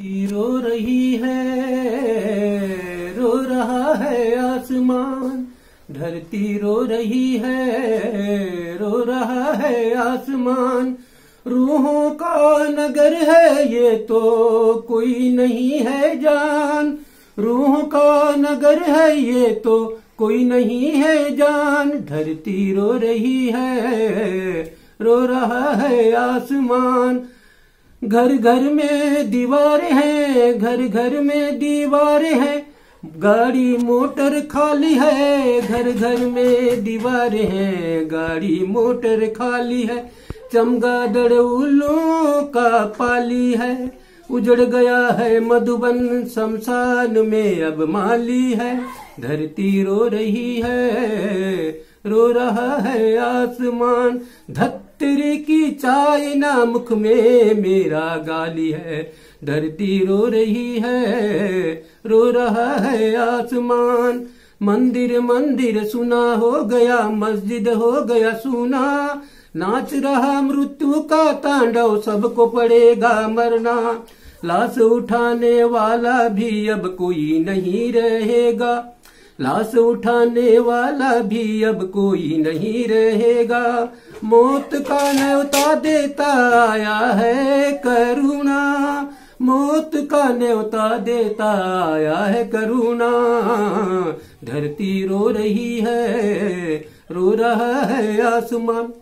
धरती रो रही है, रो रहा है आसमान। धरती रो रही है, रो रहा है आसमान। रूहों का नगर है ये तो कोई नहीं है जान। रूहों का नगर है ये तो कोई नहीं है जान। धरती रो रही है, रो रहा है आसमान। घर घर में दीवारें हैं, घर घर में दीवारें हैं। गाड़ी मोटर खाली है, घर घर में दीवारें हैं। गाड़ी मोटर खाली है। चमगादड़ उल्लुओं का पाली है। उजड़ गया है मधुबन, शमशान में अब माली है। धरती रो रही है, रो रहा है आसमान। धत्तरी की चाय ना मुख में मेरा गाली है। धरती रो रही है, रो रहा है आसमान। मंदिर मंदिर सुना हो गया, मस्जिद हो गया सुना। नाच रहा मृत्यु का तांडव, सबको पड़ेगा मरना। लाश उठाने वाला भी अब कोई नहीं रहेगा। लाश उठाने वाला भी अब कोई नहीं रहेगा। मौत का न्योता देता आया है करुणा। मौत का न्योता देता आया है करुणा। धरती रो रही है, रो रहा है आसमान।